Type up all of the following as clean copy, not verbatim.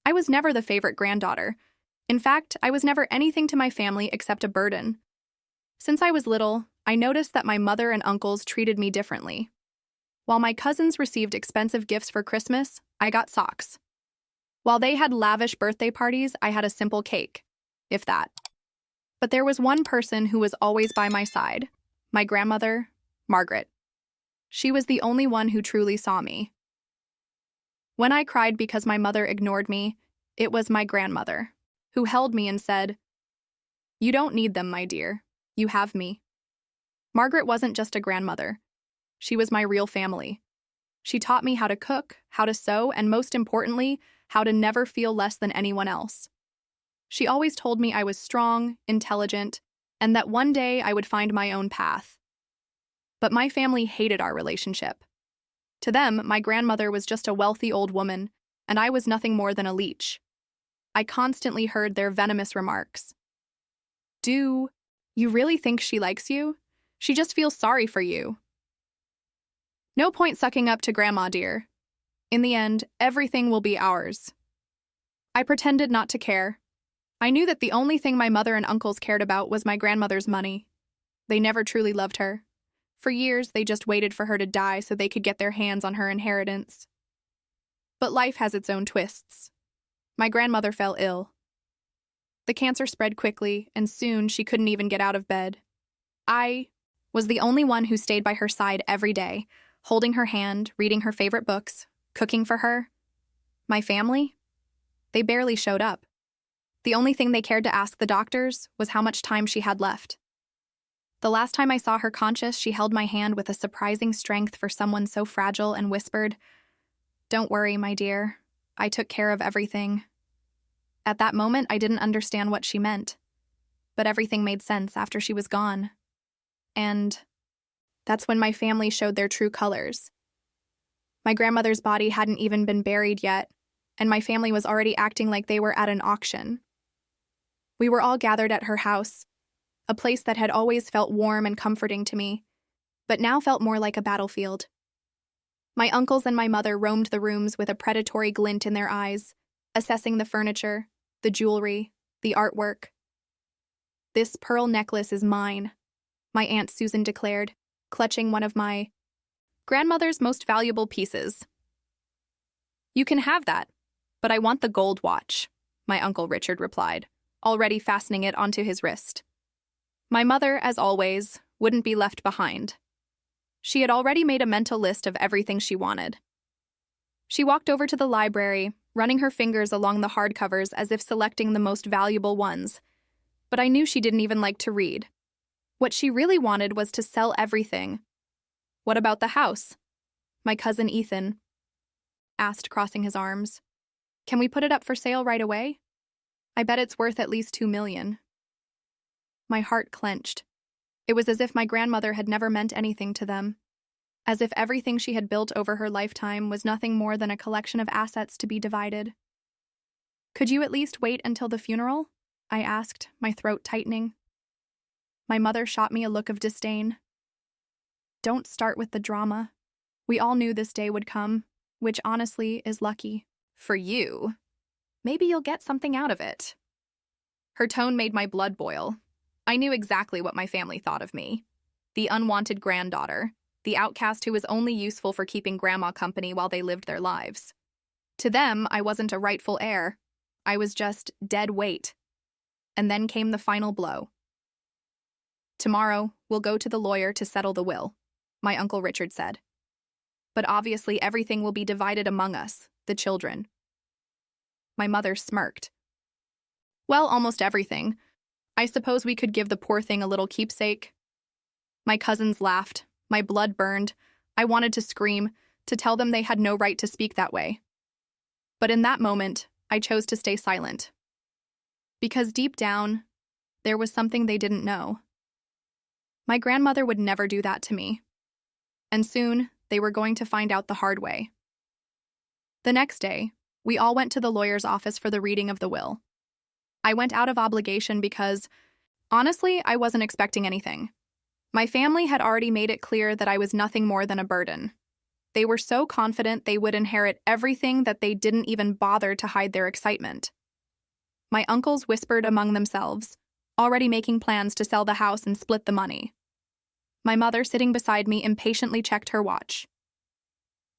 I was never the favorite granddaughter. In fact, I was never anything to my family except a burden. Since I was little, I noticed that my mother and uncles treated me differently. While my cousins received expensive gifts for Christmas, I got socks. While they had lavish birthday parties, I had a simple cake, if that. But there was one person who was always by my side, my grandmother, Margaret. She was the only one who truly saw me. When I cried because my mother ignored me, it was my grandmother, who held me and said, "You don't need them, my dear. You have me." Margaret wasn't just a grandmother. She was my real family. She taught me how to cook, how to sew, and most importantly, how to never feel less than anyone else. She always told me I was strong, intelligent, and that one day I would find my own path. But my family hated our relationship. To them, my grandmother was just a wealthy old woman, and I was nothing more than a leech. I constantly heard their venomous remarks. "Do you really think she likes you? She just feels sorry for you. No point sucking up to Grandma, dear. In the end, everything will be ours." I pretended not to care. I knew that the only thing my mother and uncles cared about was my grandmother's money. They never truly loved her. For years, they just waited for her to die so they could get their hands on her inheritance. But life has its own twists. My grandmother fell ill. The cancer spread quickly, and soon she couldn't even get out of bed. I was the only one who stayed by her side every day, holding her hand, reading her favorite books, cooking for her. My family? They barely showed up. The only thing they cared to ask the doctors was how much time she had left. The last time I saw her conscious, she held my hand with a surprising strength for someone so fragile and whispered, "Don't worry, my dear. I took care of everything." At that moment, I didn't understand what she meant, but everything made sense after she was gone. And that's when my family showed their true colors. My grandmother's body hadn't even been buried yet, and my family was already acting like they were at an auction. We were all gathered at her house, a place that had always felt warm and comforting to me, but now felt more like a battlefield. My uncles and my mother roamed the rooms with a predatory glint in their eyes, assessing the furniture, the jewelry, the artwork. "This pearl necklace is mine," my Aunt Susan declared, clutching one of my grandmother's most valuable pieces. "You can have that, but I want the gold watch," my Uncle Richard replied, already fastening it onto his wrist. My mother, as always, wouldn't be left behind. She had already made a mental list of everything she wanted. She walked over to the library, running her fingers along the hardcovers as if selecting the most valuable ones. But I knew she didn't even like to read. What she really wanted was to sell everything. "What about the house?" my cousin Ethan asked, crossing his arms. "Can we put it up for sale right away? I bet it's worth at least $2 million. My heart clenched. It was as if my grandmother had never meant anything to them. As if everything she had built over her lifetime was nothing more than a collection of assets to be divided. "Could you at least wait until the funeral?" I asked, my throat tightening. My mother shot me a look of disdain. "Don't start with the drama. We all knew this day would come, which honestly is lucky. For you. Maybe you'll get something out of it." Her tone made my blood boil. I knew exactly what my family thought of me. The unwanted granddaughter, the outcast who was only useful for keeping grandma company while they lived their lives. To them, I wasn't a rightful heir. I was just dead weight. And then came the final blow. "Tomorrow, we'll go to the lawyer to settle the will," my Uncle Richard said. "But obviously everything will be divided among us, the children." My mother smirked. "Well, almost everything. I suppose we could give the poor thing a little keepsake." My cousins laughed. My blood burned. I wanted to scream, to tell them they had no right to speak that way. But in that moment, I chose to stay silent. Because deep down, there was something they didn't know. My grandmother would never do that to me. And soon, they were going to find out the hard way. The next day, we all went to the lawyer's office for the reading of the will. I went out of obligation because, honestly, I wasn't expecting anything. My family had already made it clear that I was nothing more than a burden. They were so confident they would inherit everything that they didn't even bother to hide their excitement. My uncles whispered among themselves, already making plans to sell the house and split the money. My mother, sitting beside me, impatiently checked her watch.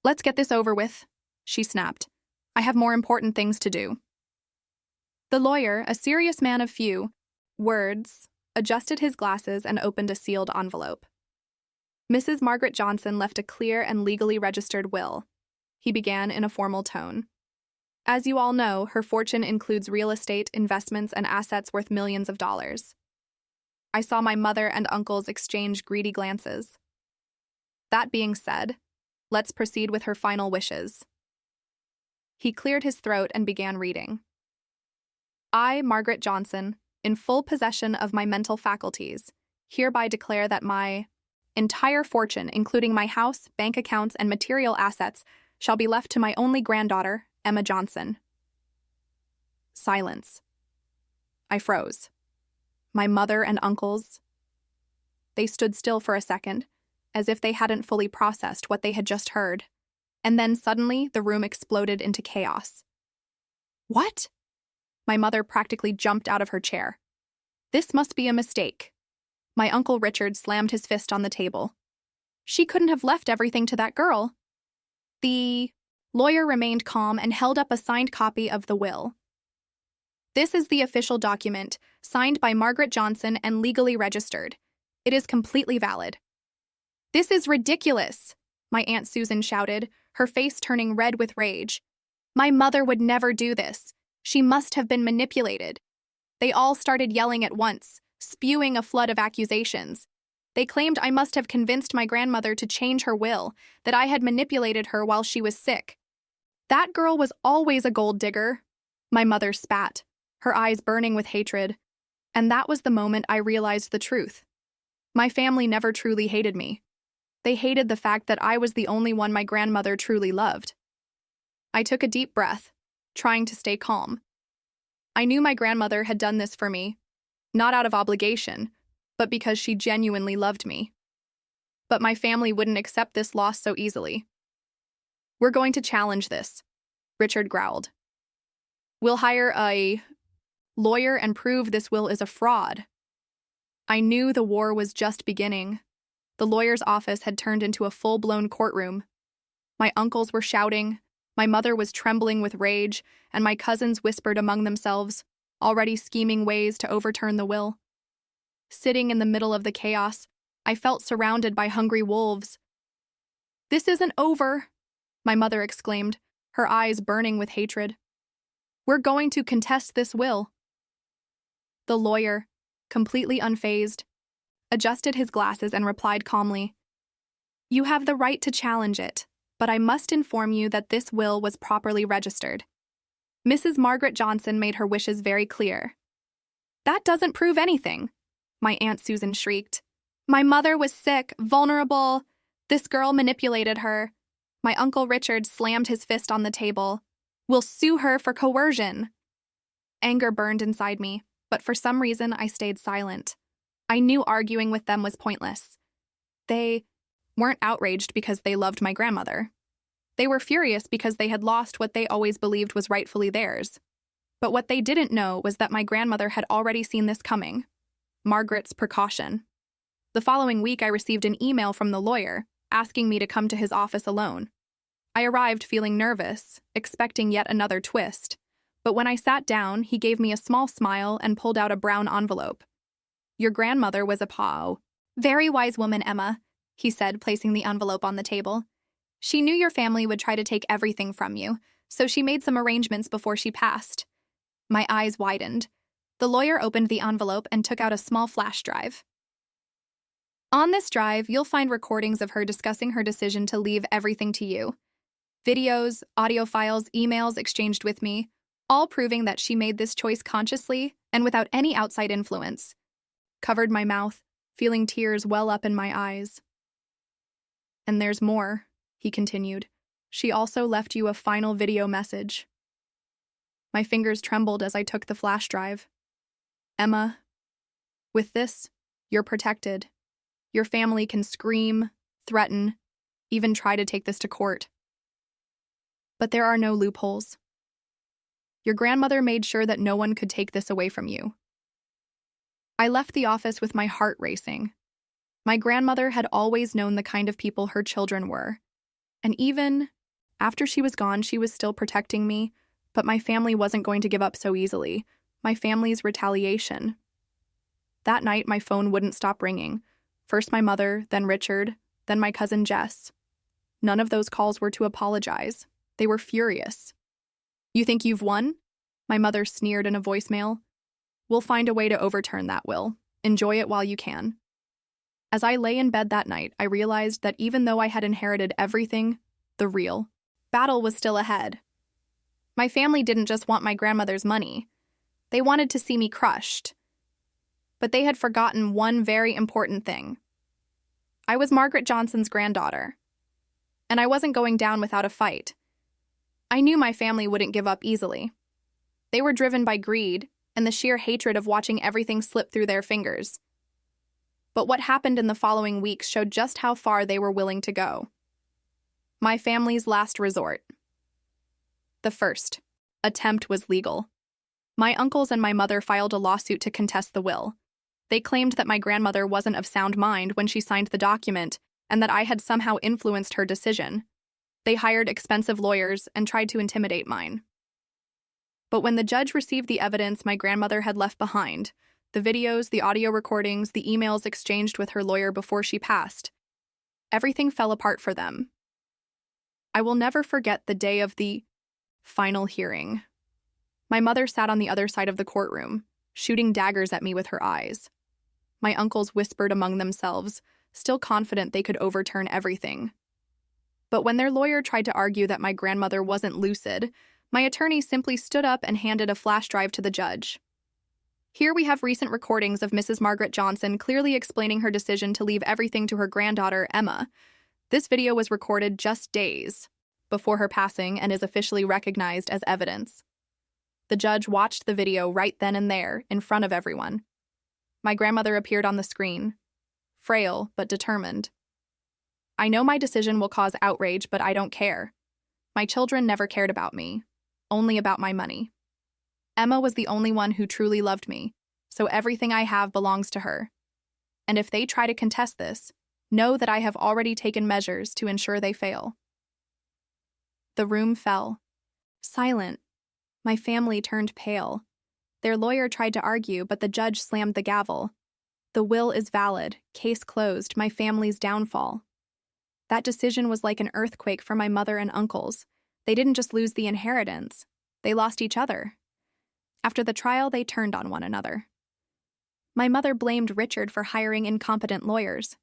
"Let's get this over with," she snapped. "I have more important things to do." The lawyer, a serious man of few words, adjusted his glasses and opened a sealed envelope. Mrs. Margaret Johnson left a clear and legally registered will, he began in a formal tone. As you all know, her fortune includes real estate, investments, and assets worth millions of dollars. I saw my mother and uncles exchange greedy glances. That being said, let's proceed with her final wishes. He cleared his throat and began reading. I, Margaret Johnson, in full possession of my mental faculties, hereby declare that my entire fortune, including my house, bank accounts, and material assets, shall be left to my only granddaughter, Emma Johnson. Silence. I froze. My mother and uncles, they stood still for a second, as if they hadn't fully processed what they had just heard. And then suddenly, the room exploded into chaos. What? My mother practically jumped out of her chair. This must be a mistake. My Uncle Richard slammed his fist on the table. She couldn't have left everything to that girl. The lawyer remained calm and held up a signed copy of the will. This is the official document, signed by Margaret Johnson and legally registered. It is completely valid. This is ridiculous, my Aunt Susan shouted, her face turning red with rage. My mother would never do this. She must have been manipulated. They all started yelling at once, spewing a flood of accusations. They claimed I must have convinced my grandmother to change her will, that I had manipulated her while she was sick. That girl was always a gold digger. My mother spat, her eyes burning with hatred. And that was the moment I realized the truth. My family never truly hated me. They hated the fact that I was the only one my grandmother truly loved. I took a deep breath, trying to stay calm. I knew my grandmother had done this for me, not out of obligation, but because she genuinely loved me. But my family wouldn't accept this loss so easily. "We're going to challenge this," Richard growled. "We'll hire a lawyer and prove this will is a fraud." I knew the war was just beginning. The lawyer's office had turned into a full-blown courtroom. My uncles were shouting, my mother was trembling with rage, and my cousins whispered among themselves, already scheming ways to overturn the will. Sitting in the middle of the chaos, I felt surrounded by hungry wolves. "This isn't over," my mother exclaimed, her eyes burning with hatred. "We're going to contest this will." The lawyer, completely unfazed, adjusted his glasses and replied calmly, "You have the right to challenge it, but I must inform you that this will was properly registered." Mrs. Margaret Johnson made her wishes very clear. "That doesn't prove anything," my Aunt Susan shrieked. "My mother was sick, vulnerable. This girl manipulated her." My Uncle Richard slammed his fist on the table. "We'll sue her for coercion." Anger burned inside me, but for some reason I stayed silent. I knew arguing with them was pointless. They weren't outraged because they loved my grandmother. They were furious because they had lost what they always believed was rightfully theirs. But what they didn't know was that my grandmother had already seen this coming. Margaret's precaution. The following week, I received an email from the lawyer, asking me to come to his office alone. I arrived feeling nervous, expecting yet another twist. But when I sat down, he gave me a small smile and pulled out a brown envelope. "Your grandmother was a very wise woman, Emma," he said, placing the envelope on the table. "She knew your family would try to take everything from you, so she made some arrangements before she passed." My eyes widened. The lawyer opened the envelope and took out a small flash drive. On this drive, you'll find recordings of her discussing her decision to leave everything to you. Videos, audio files, emails exchanged with me, all proving that she made this choice consciously and without any outside influence. Covered my mouth, feeling tears well up in my eyes. "And there's more," he continued. "She also left you a final video message." My fingers trembled as I took the flash drive. "Emma, with this, you're protected. Your family can scream, threaten, even try to take this to court. But there are no loopholes. Your grandmother made sure that no one could take this away from you. I left the office with my heart racing. My grandmother had always known the kind of people her children were. And even after she was gone, she was still protecting me, but my family wasn't going to give up so easily. My family's retaliation. That night, my phone wouldn't stop ringing. First my mother, then Richard, then my cousin Jess. None of those calls were to apologize. They were furious. "You think you've won?" My mother sneered in a voicemail. "We'll find a way to overturn that, Will. Enjoy it while you can." As I lay in bed that night, I realized that even though I had inherited everything, the real battle was still ahead. My family didn't just want my grandmother's money. They wanted to see me crushed. But they had forgotten one very important thing. I was Margaret Johnson's granddaughter. And I wasn't going down without a fight. I knew my family wouldn't give up easily. They were driven by greed and the sheer hatred of watching everything slip through their fingers. But what happened in the following weeks showed just how far they were willing to go. My family's last resort. The first attempt was legal. My uncles and my mother filed a lawsuit to contest the will. They claimed that my grandmother wasn't of sound mind when she signed the document and that I had somehow influenced her decision. They hired expensive lawyers and tried to intimidate mine. But when the judge received the evidence my grandmother had left behind, the videos, the audio recordings, the emails exchanged with her lawyer before she passed, everything fell apart for them. I will never forget the day of the final hearing. My mother sat on the other side of the courtroom, shooting daggers at me with her eyes. My uncles whispered among themselves, still confident they could overturn everything. But when their lawyer tried to argue that my grandmother wasn't lucid, my attorney simply stood up and handed a flash drive to the judge. Here we have recent recordings of Mrs. Margaret Johnson clearly explaining her decision to leave everything to her granddaughter, Emma. This video was recorded just days before her passing and is officially recognized as evidence. The judge watched the video right then and there, in front of everyone. My grandmother appeared on the screen, frail but determined. "I know my decision will cause outrage, but I don't care. My children never cared about me, only about my money. Emma was the only one who truly loved me, so everything I have belongs to her. And if they try to contest this, know that I have already taken measures to ensure they fail." The room fell. Silent. My family turned pale. Their lawyer tried to argue, but the judge slammed the gavel. The will is valid, case closed, my family's downfall. That decision was like an earthquake for my mother and uncles. They didn't just lose the inheritance, they lost each other. After the trial, they turned on one another. My mother blamed Richard for hiring incompetent lawyers.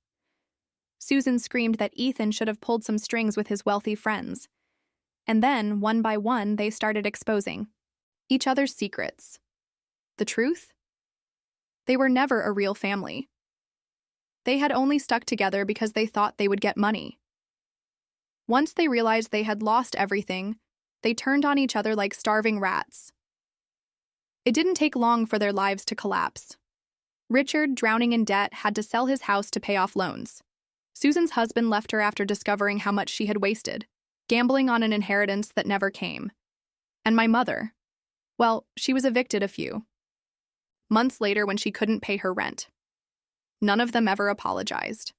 Susan screamed that Ethan should have pulled some strings with his wealthy friends. And then, one by one, they started exposing each other's secrets. The truth? They were never a real family. They had only stuck together because they thought they would get money. Once they realized they had lost everything, they turned on each other like starving rats. It didn't take long for their lives to collapse. Richard, drowning in debt, had to sell his house to pay off loans. Susan's husband left her after discovering how much she had wasted, gambling on an inheritance that never came. And my mother, well, she was evicted a few months later when she couldn't pay her rent. None of them ever apologized.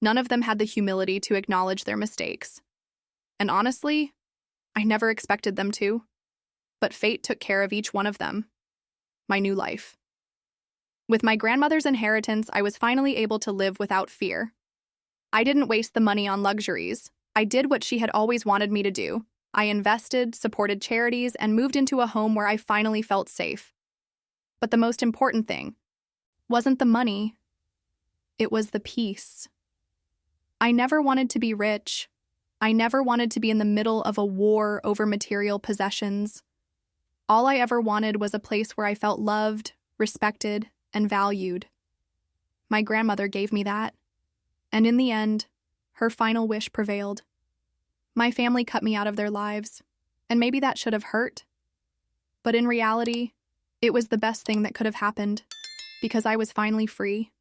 None of them had the humility to acknowledge their mistakes. And honestly, I never expected them to. But fate took care of each one of them. My new life. With my grandmother's inheritance, I was finally able to live without fear. I didn't waste the money on luxuries. I did what she had always wanted me to do. I invested, supported charities, and moved into a home where I finally felt safe. But the most important thing wasn't the money. It was the peace. I never wanted to be rich. I never wanted to be in the middle of a war over material possessions. All I ever wanted was a place where I felt loved, respected, and valued. My grandmother gave me that. And in the end, her final wish prevailed. My family cut me out of their lives, and maybe that should have hurt. But in reality, it was the best thing that could have happened, because I was finally free.